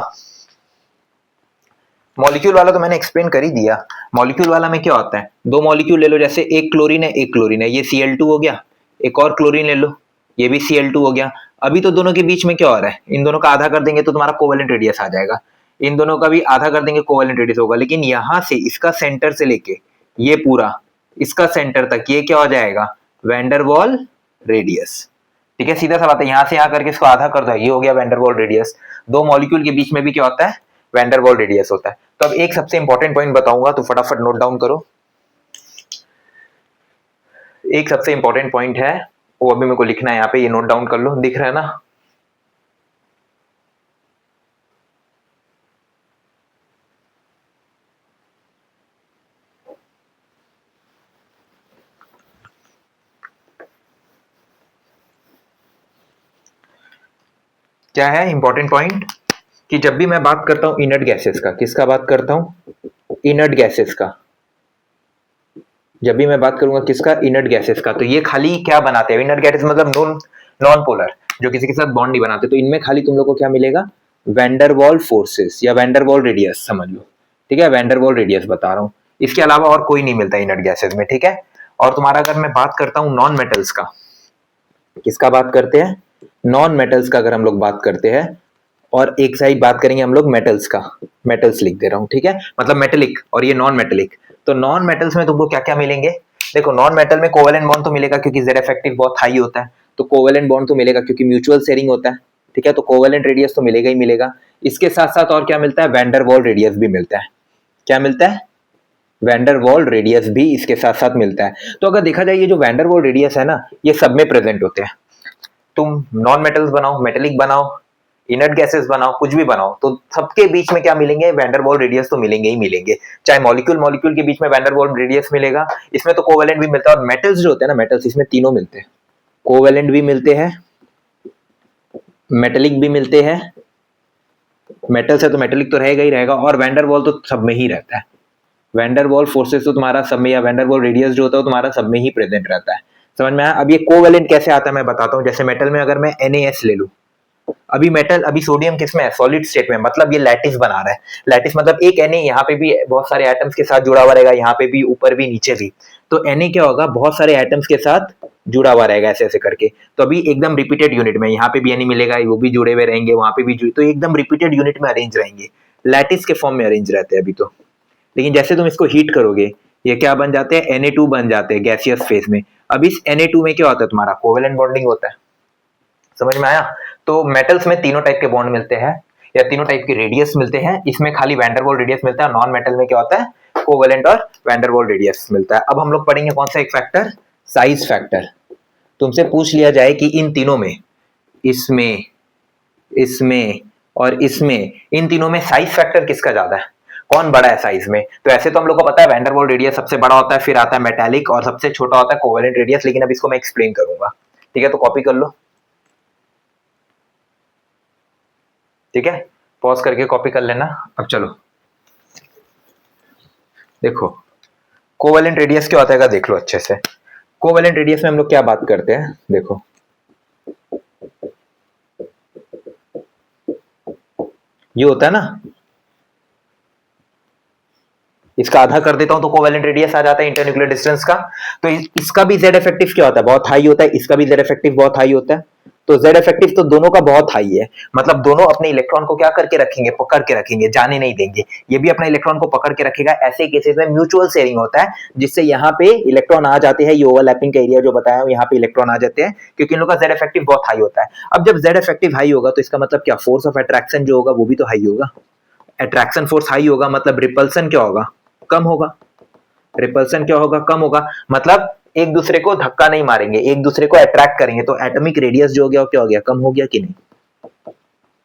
मॉलिक्यूल वाला तो मैंने एक्सप्लेन कर ही दिया। मॉलिक्यूल वाला में क्या होता है, दो मॉलिक्यूल ले लो, जैसे एक क्लोरीन है एक क्लोरीन है, ये Cl2 हो गया, एक और क्लोरीन ले लो, ये भी Cl2 हो गया। अभी तो दोनों के बीच में क्या हो रहा है, इन दोनों का आधा कर देंगे तो तुम्हारा कोवेलेंट रेडियस आ जाएगा, इन दोनों का भी आधा कर देंगे कोवेलेंट रेडियस होगा, लेकिन यहां से इसका सेंटर से लेके ये पूरा इसका सेंटर तक ये क्या हो जाएगा, वैंडरवाल रेडियस, ठीक है। सीधा सा बात है, यहां से यहां करके इसको आधा कर दो, ये हो गया वैंडरवाल रेडियस। दो मॉलिक्यूल के बीच में भी क्या होता है, वैन डर वाल रेडियस होता है। तो अब एक सबसे इंपॉर्टेंट पॉइंट बताऊंगा, तो फटाफट नोट डाउन करो। एक सबसे इंपॉर्टेंट पॉइंट है, वो अभी मेरे को लिखना है यहाँ पे, ये नोट डाउन कर लो, दिख रहा है ना। क्या है इंपॉर्टेंट पॉइंट, कि जब भी मैं बात करता हूं इनर्ट गैसेस का, किसका बात करता हूं, इनर्ट गैसेस का, जब भी मैं बात करूंगा किसका, इनर्ट गैसेस का, तो ये खाली क्या बनाते हैं, इनर्ट गैसेस मतलब नॉन पोलर, जो किसी के साथ बॉन्ड नहीं बनाते, तो इनमें खाली तुम लोग को क्या मिलेगा, वैन डर वाल फोर्सेस या वैन डर वाल रेडियस समझ लो, ठीक है, वैन डर वाल रेडियस बता रहा हूं, इसके अलावा और कोई नहीं मिलता इनर्ट गैसेस में, ठीक है। और तुम्हारा अगर मैं बात करता हूं नॉन मेटल्स का, किसका बात करते हैं, नॉन मेटल्स का अगर हम लोग बात करते हैं, और एक साइड बात करेंगे हम लोग मेटल्स का, मेटल्स लिख दे रहा हूं, ठीक है, मतलब मेटेलिक और ये नॉन मेटेलिक। तो नॉन मेटल्स में तुमको क्या क्या मिलेंगे, देखो नॉन मेटल में कोवेलेंट बॉन्ड तो मिलेगा क्योंकि जेड इफेक्टिव बहुत हाई होता है, तो कोवेलेंट बॉन्ड तो मिलेगा क्योंकि म्यूचुअल शेयरिंग होता है, ठीक है, तो कोवेलेंट रेडियस तो मिलेगा ही मिलेगा। इसके साथ साथ और क्या मिलता है, वैन डर वाल रेडियस भी मिलता है, क्या मिलता है, वैन डर वाल रेडियस भी इसके साथ साथ मिलता है। तो अगर देखा जाए ये जो वैन डर वाल रेडियस है ना, ये सब में प्रेजेंट होते हैं, तुम नॉन मेटल्स बनाओ, मेटेलिक बनाओ, इनर्ट गैसेस बनाओ, कुछ भी बनाओ, तो सबके बीच में क्या मिलेंगे, वैन डर वाल रेडियस तो मिलेंगे ही मिलेंगे, चाहे मॉलिक्यूल मॉलिक्यूल के बीच में वैन डर वाल रेडियस मिलेगा, इसमें तो कोवेलेंट भी मिलता है, और मेटल्स जो होते हैं ना, मेटल्स इसमें तीनों मिलते हैं, कोवेलेंट भी मिलते हैं, मेटेलिक भी मिलते हैं, मेटल से तो मेटेलिक तो रहेगा ही रहेगा, और वैन डर वाल तो सब में ही रहता है, वैन डर वाल फोर्सेस तो तुम्हारा सब में, या वैन डर वाल रेडियस जो होता है तुम्हारा सब में ही प्रेजेंट रहता है, समझ में आया। अब ये कोवेलेंट कैसे आता है मैं बताता हूँ, जैसे मेटल में अगर मैं NaS ले लूं, अभी मेटल, अभी सोडियम किसमें है, सॉलिड स्टेट में, मतलब ये लैटिस बना रहा है, लैटिस मतलब एक Na यहाँ पे भी बहुत सारे एटम्स के साथ जुड़ा हुआ रहेगा, यहाँ पे भी, ऊपर भी, नीचे भी, तो Na क्या होगा, बहुत सारे एटम्स के साथ जुड़ा हुआ रहेगा ऐसे ऐसे करके, तो अभी एकदम रिपीटेड यूनिट में, यहाँ पे भी Na मिलेगा, वो भी जुड़े हुए रहेंगे, वहां पे भी जुड़े, तो एकदम रिपीटेड यूनिट में अरेंज रहेंगे, लैटिस के फॉर्म में अरेंज रहते हैं अभी तो। लेकिन जैसे तुम इसको हीट करोगे, ये क्या बन जाते हैं, Na2 बन जाते हैं गैसियस फेज में। अब इस Na2 में क्या होता है, तुम्हारा कोवेलेंट बॉन्डिंग होता है, समझ में आया। तो मेटल्स में तीनों टाइप के बॉन्ड मिलते हैं, या तीनों टाइप के रेडियस मिलते हैं, इसमें खाली वैन डर वाल रेडियस मिलता है, नॉन मेटल में क्या होता है, कोवेलेंट और वैन डर वाल रेडियस मिलता है। अब हम लोग पढ़ेंगे कौन सा एक फैक्टर, साइज फैक्टर। तुमसे पूछ लिया जाए कि इन तीनों में, इसमें, इसमें और इसमें, इन तीनों में साइज फैक्टर किसका ज्यादा है, कौन बड़ा है साइज में, तो ऐसे तो हम लोग को पता है वैन डर वाल रेडियस सबसे बड़ा होता है, फिर आता है मेटालिक, और सबसे छोटा होता है कोवेलेंट रेडियस, लेकिन अब इसको मैं एक्सप्लेन करूंगा, ठीक है, तो कॉपी कर लो, ठीक है, पॉज करके कॉपी कर लेना। अब चलो देखो, कोवेलेंट रेडियस क्या होता है, देख लो अच्छे से। कोवेलेंट रेडियस में हम लोग क्या बात करते हैं, देखो ये होता है ना, इसका आधा कर देता हूं तो कोवेलेंट रेडियस आ जाता है इंटरन्यूक्लियर डिस्टेंस का। तो इसका भी जेड इफेक्टिव क्या होता है, बहुत हाई होता है, इसका भी जेड इफेक्टिव बहुत हाई होता है, तो जेड इफेक्टिव तो दोनों का बहुत हाई है, मतलब दोनों अपने इलेक्ट्रॉन को क्या करके रखेंगे, पकड़ के रखेंगे, जाने नहीं देंगे, ये भी अपना इलेक्ट्रॉन को पकड़ के रखेगा। ऐसे केसेस में म्यूचुअल शेयरिंग होता है, जिससे यहाँ पे इलेक्ट्रॉन आ जाते हैं, ये ओवरलैपिंग का एरिया जो बताया हूं, यहाँ पे इलेक्ट्रॉन आ जाते हैं, क्योंकि इन लोग का जेड इफेक्टिव बहुत हाई होता है। अब जब जेड इफेक्टिव हाई होगा तो इसका मतलब क्या, फोर्स ऑफ अट्रैक्शन जो होगा वो भी तो हाई होगा, अट्रैक्शन फोर्स हाई होगा, मतलब रिपल्सन क्या होगा, कम होगा, रिपल्सन क्या होगा, कम होगा, मतलब एक दूसरे को धक्का नहीं मारेंगे, एक दूसरे को अट्रैक्ट करेंगे, तो एटॉमिक रेडियस जो हो गया क्या हो गया, कम हो गया कि नहीं,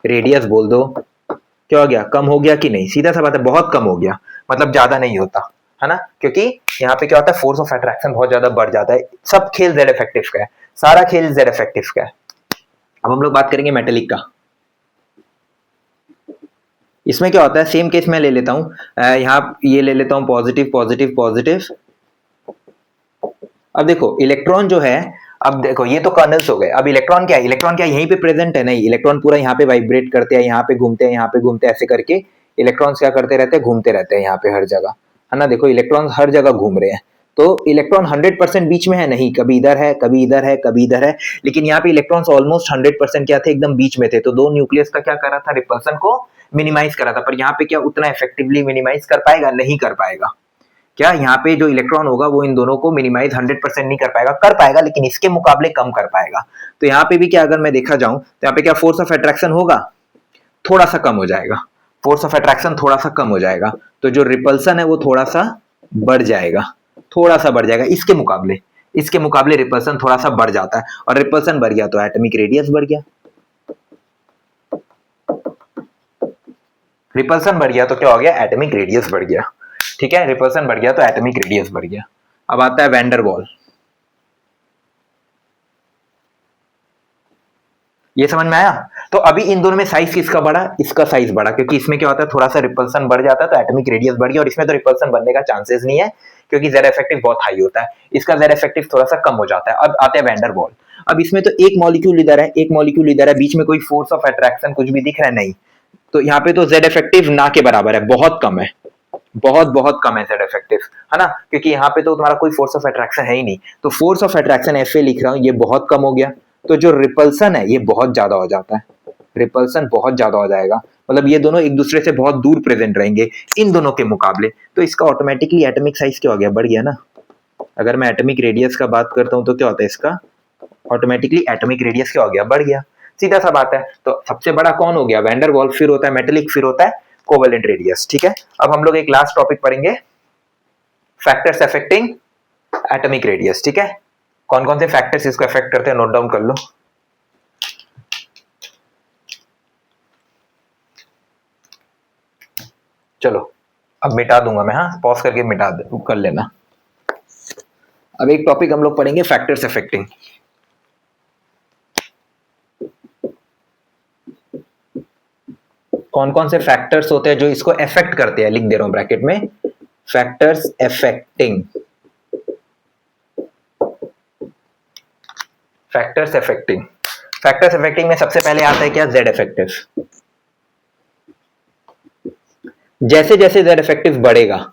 रेडियस बोल दो, क्या हो गया, कम हो गया कि नहीं, सीधा सा बात है, बहुत कम हो गया, मतलब ज्यादा नहीं होता है ना, क्योंकि यहाँ पे क्या होता है, फोर्स ऑफ अट्रैक्शन बहुत ज्यादा बढ़ जाता है। सब खेल जेड इफेक्टिव का है, सारा खेल जेड इफेक्टिव का है। अब हम लोग बात करेंगे मेटेलिक का। इसमें क्या होता है, सेम केस मैं ले लेता हूं, यहाँ ये ले लेता हूं पॉजिटिव पॉजिटिव पॉजिटिव। अब देखो इलेक्ट्रॉन जो है, अब देखो ये तो कर्नल्स हो गए, अब इलेक्ट्रॉन क्या है, इलेक्ट्रॉन क्या यहीं पे प्रेजेंट है, नहीं, इलेक्ट्रॉन पूरा यहाँ पे वाइब्रेट करते हैं, यहाँ पे घूमते हैं, यहाँ पे घूमते हैं, ऐसे करके इलेक्ट्रॉन्स क्या करते रहते हैं, घूमते रहते हैं यहाँ पे हर जगह, है ना, देखो इलेक्ट्रॉन हर जगह घूम रहे हैं। तो इलेक्ट्रॉन 100% बीच में है नहीं, कभी इधर है, कभी इधर है, कभी इधर है, लेकिन यहाँ पे इलेक्ट्रॉन्स ऑलमोस्ट 100% क्या थे, एकदम बीच में थे, तो दो न्यूक्लियस का क्या कर रहा था, रिपल्सन को मिनिमाइज कर रहा था, पर यहाँ पे क्या उतना इफेक्टिवली मिनिमाइज कर पाएगा, नहीं कर पाएगा। क्या यहाँ पे जो इलेक्ट्रॉन होगा वो इन दोनों को मिनिमाइज 100% नहीं कर पाएगा, लेकिन इसके मुकाबले कम कर पाएगा। तो यहाँ पे भी क्या, अगर मैं देखा जाऊं तो यहाँ पे क्या फोर्स ऑफ अट्रैक्शन होगा, थोड़ा सा कम हो जाएगा, फोर्स ऑफ अट्रैक्शन थोड़ा सा कम हो जाएगा, तो जो रिपल्सन है वो थोड़ा सा बढ़ जाएगा, थोड़ा सा बढ़ जाएगा इसके मुकाबले रिपल्सन थोड़ा सा बढ़ जाता है, और रिपल्सन बढ़ गया तो एटॉमिक रेडियस बढ़ गया, रिपल्सन बढ़ गया तो क्या हो गया, एटॉमिक रेडियस बढ़ गया। ठीक है, रिपल्सन बढ़ गया तो एटॉमिक रेडियस बढ़ गया। अब आता है वैंडर वॉल। ये समझ में आया? तो अभी इन दोनों में साइज किसका बढ़ा, इसका साइज बढ़ा, क्योंकि इसमें क्या होता है थोड़ा सा रिपल्सन बढ़ जाता है तो एटॉमिक रेडियस बढ़ गया, और इसमें तो रिपल्सन बनने का चांसेस नहीं है क्योंकि जेड इफेक्टिव बहुत हाई होता है, इसका जेड इफेक्टिव थोड़ा सा कम हो जाता है। अब आते हैं वैंडर वॉल। अब इसमें तो एक मॉलिक्यूल इधर है, एक मॉलिक्यूल इधर है, बीच में कोई फोर्स ऑफ अट्रैक्शन कुछ भी दिख रहा है नहीं, तो यहाँ पे तो जेड इफेक्टिव ना के बराबर है, बहुत कम है, बहुत बहुत कम है जेड इफेक्टिव, है ना, क्योंकि यहाँ पे तो तुम्हारा कोई फोर्स ऑफ अट्रैक्शन है ही नहीं, तो फोर्स ऑफ अट्रैक्शन ऐसे लिख रहा हूँ, ये बहुत कम हो गया, तो जो रिपल्सन है ये बहुत ज्यादा हो जाता है, रिपल्सन बहुत ज्यादा हो जाएगा, मतलब ये दोनों एक दूसरे से बहुत दूर प्रेजेंट रहेंगे इन दोनों के मुकाबले, तो इसका ऑटोमेटिकली एटॉमिक साइज क्या हो गया, बढ़ गया ना। अगर मैं एटॉमिक रेडियस का बात करता हूँ तो क्या होता है, इसका ऑटोमेटिकली एटॉमिक रेडियस क्या हो गया, बढ़ गया, सीधा सा बात है। तो सबसे बड़ा कौन हो गया, वैंडर वॉल, फिर होता है मेटेलिक, फिर होता है कोवेलेंट रेडियस। ठीक है, अब हम लोग एक लास्ट टॉपिक पढ़ेंगे, फैक्टर्स अफेक्टिंग एटॉमिक रेडियस। ठीक है, कौन कौन से फैक्टर्स इसको अफेक्ट करते हैं, नोट डाउन कर लो। चलो अब मिटा दूंगा मैं, हाँ पॉज करके मिटा कर लेना। अब एक टॉपिक हम लोग पढ़ेंगे, फैक्टर्स अफेक्टिंग। कौन कौन से फैक्टर्स होते हैं जो इसको अफेक्ट करते हैं, लिख दे रहा हूं ब्रैकेट में, factors affecting, factors affecting. Factors affecting में सबसे पहले आता है क्या, जेड इफेक्टिव। जैसे जैसे जेड इफेक्टिव बढ़ेगा,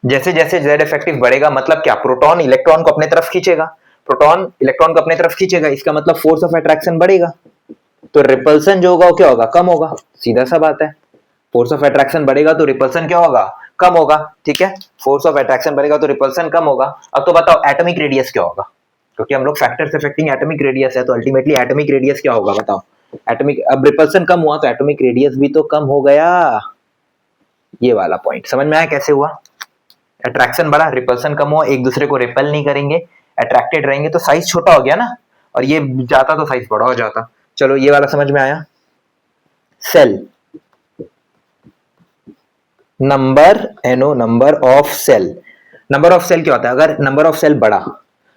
जैसे जैसे जेड इफेक्टिव बढ़ेगा मतलब क्या, प्रोटॉन इलेक्ट्रॉन को अपने तरफ खींचेगा, प्रोटॉन इलेक्ट्रॉन को अपने तरफ खींचेगा, इसका मतलब फोर्स ऑफ अट्रैक्शन बढ़ेगा, तो रिपल्सन जो होगा वो क्या होगा, कम होगा, सीधा सा बात है। फोर्स ऑफ अट्रैक्शन बढ़ेगा तो रिपल्सन क्या होगा, कम होगा। ठीक है, फोर्स ऑफ अट्रैक्शन बढ़ेगा तो रिपल्सन कम होगा। अब तो बताओ एटॉमिक रेडियस क्या होगा, क्योंकि हम लोग फैक्टर्स अफेक्टिंग एटॉमिक रेडियस है, तो अल्टीमेटली एटॉमिक रेडियस क्या होगा बताओ, एटॉमिक, अब रिपल्सन कम हुआ तो एटॉमिक रेडियस भी तो कम हो गया। ये वाला पॉइंट समझ में आया कैसे हुआ, अट्रैक्शन बढ़ा, रिपल्सन कम हुआ, एक दूसरे को रिपेल नहीं करेंगे, अट्रैक्टेड रहेंगे, तो साइज छोटा हो गया ना, और ये जाता तो साइज बड़ा हो जाता। चलो ये वाला समझ में आया। Cell number, NO number of cell, number of cell क्या होता है, अगर नंबर ऑफ सेल बढ़ा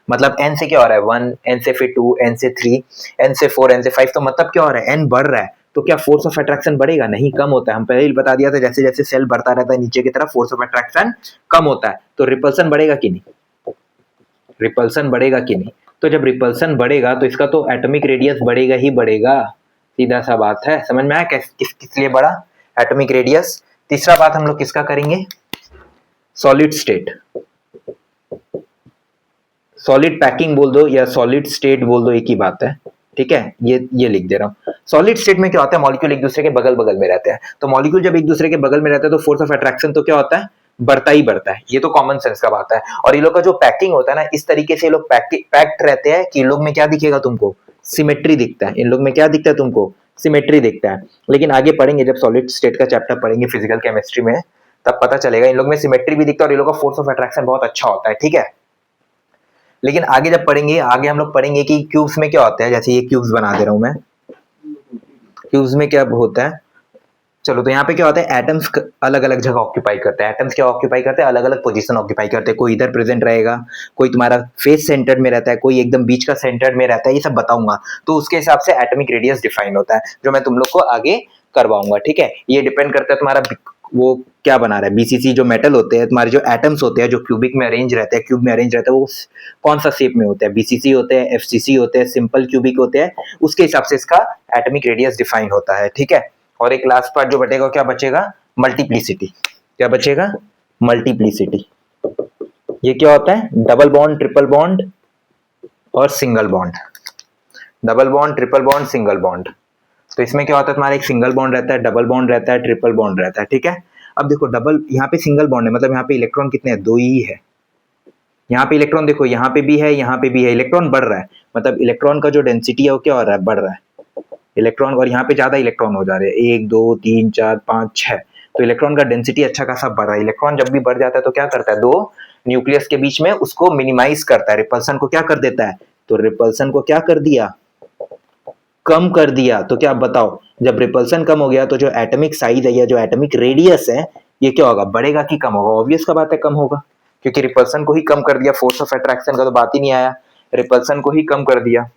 मतलब एन से क्या हो रहा है, 1, एन से फिर 2, एन से 3, एन से 4, एन से 5, तो मतलब क्या हो रहा है, एन बढ़ रहा है, तो क्या फोर्स ऑफ अट्रैक्शन बढ़ेगा, नहीं कम होता है। हम पहले ही बता दिया था, जैसे जैसे सेल बढ़ता रहता है नीचे की तरफ फोर्स ऑफ अट्रैक्शन कम होता है, तो रिपल्सन बढ़ेगा कि नहीं, रिपल्सन बढ़ेगा कि नहीं, तो जब रिपल्सन बढ़ेगा तो इसका तो एटॉमिक रेडियस बढ़ेगा ही बढ़ेगा, सीधा सा बात है। समझ में आया किस लिए बढ़ा, एटॉमिक रेडियस। तीसरा बात हम लोग किसका करेंगे, सॉलिड स्टेट, सॉलिड पैकिंग बोल दो या सॉलिड स्टेट बोल दो, एक ही बात है। ठीक है, ये लिख दे रहा हूँ। सॉलिड स्टेट में क्या होता है, मॉलिक्यूल एक दूसरे के बगल बगल में रहते हैं, तो मॉलिक्यूल जब एक दूसरे के बगल में रहते हैं तो फोर्स ऑफ अट्रैक्शन तो क्या होता है, बढ़ता ही बढ़ता है, ये तो कॉमन सेंस का बात है। और ये लोग का जो पैकिंग होता है ना, इस तरीके से ये लोग पैक्ड रहते हैं कि इन लोग में क्या दिखेगा तुमको, सिमेट्री दिखता है, इन लोग में क्या दिखता है तुमको, सिमेट्री दिखता है। लेकिन आगे पढ़ेंगे, जब सॉलिड स्टेट का चैप्टर पढ़ेंगे फिजिकल केमिस्ट्री में, तब पता चलेगा इन लोग में सिमेट्री भी दिखता है और इन लोग का फोर्स ऑफ अट्रैक्शन बहुत अच्छा होता है। ठीक है, लेकिन आगे जब पढ़ेंगे, आगे हम लोग पढ़ेंगे कि क्यूब्स में क्या होता है, जैसे ये क्यूब्स बना दे रहा हूं मैं, क्यूब्स में क्या होता है। चलो तो यहाँ पे क्या होता है, एटम्स अलग अलग जगह ऑक्यूपाई करते हैं, एटम्स क्या ऑक्यूपाई करते हैं, अलग अलग पोजीशन ऑक्यूपाई करते हैं, कोई इधर प्रेजेंट रहेगा, कोई तुम्हारा फेस सेंटर में रहता है, कोई एकदम बीच का सेंटर में रहता है, ये सब बताऊंगा, तो उसके हिसाब से एटॉमिक रेडियस डिफाइन होता है, जो मैं तुम लोग को आगे करवाऊंगा। ठीक है, ये डिपेंड करता है तुम्हारा वो क्या बना रहा है, बीसीसी जो मेटल होते हैं, तुम्हारे जो एटम्स होते हैं जो क्यूबिक में अरेंज रहते हैं, क्यूब में अरेंज रहते हैं, वो कौन सा शेप में होता है, बीसीसी होते हैं, एफसीसी होते हैं, सिंपल क्यूबिक होते हैं, उसके हिसाब से इसका एटॉमिक रेडियस डिफाइन होता है। ठीक है, और एक लास्ट पार्ट जो बचेगा क्या बचेगा, मल्टीप्लिसिटी। क्या बचेगा, मल्टीप्लिसिटी। ये क्या होता है, डबल बॉन्ड, ट्रिपल बॉन्ड और single bond, double bond, triple bond, single bond. तो इसमें क्या होता है, तुम्हारा एक सिंगल बॉन्ड रहता है, डबल बॉन्ड रहता है, ट्रिपल बॉन्ड रहता है। ठीक है, अब देखो डबल, यहाँ पे सिंगल बॉन्ड है, मतलब यहाँ पे इलेक्ट्रॉन कितने हैं, 2 ही है। यहाँ पे इलेक्ट्रॉन देखो, यहाँ पे भी है, यहाँ पे भी है, इलेक्ट्रॉन बढ़ रहा है, मतलब इलेक्ट्रॉन का जो डेंसिटी है वो क्या हो रहा है, बढ़ रहा है। इलेक्ट्रॉन, और यहाँ पे ज्यादा इलेक्ट्रॉन हो जा रहे हैं, 1 2 3 4 5 6, तो इलेक्ट्रॉन का डेंसिटी अच्छा खासा बढ़ रहा है। इलेक्ट्रॉन जब भी बढ़ जाता है तो क्या करता है, दो न्यूक्लियस के बीच में उसको मिनिमाइज करता है, रिपल्सन को क्या कर देता है, तो रिपल्सन को क्या कर दिया, कम कर दिया। तो क्या बताओ, जब रिपल्सन कम हो गया तो जो एटॉमिक साइज है या जो एटॉमिक रेडियस है ये क्या होगा, बढ़ेगा कि कम होगा, ऑब्वियस का बात है कम होगा, क्योंकि रिपल्सन को ही कम कर दिया, फोर्स ऑफ अट्रैक्शन का तो बात ही नहीं आया, रिपल्सन को ही कम कर दिया।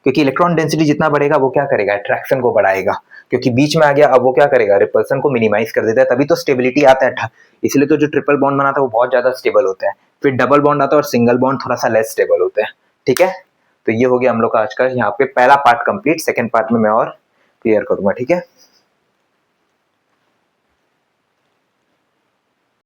क्योंकि इलेक्ट्रॉन डेंसिटी जितना बढ़ेगा वो क्या करेगा, अट्रैक्शन को बढ़ाएगा, क्योंकि बीच में आ गया, अब वो क्या करेगा, रिपल्सन को मिनिमाइज कर देता है, तभी तो स्टेबिलिटी आता है। इसलिए तो जो ट्रिपल बॉन्ड बनाता है वो बहुत ज्यादा स्टेबल होता है, फिर डबल बॉन्ड आता है और सिंगल बॉन्ड थोड़ा सा लेस स्टेबल होता है। ठीक है, तो ये हो गया हम लोग का आज का यहाँ पे पहला पार्ट कंप्लीट, सेकंड पार्ट में मैं और क्लियर करूंगा। ठीक है।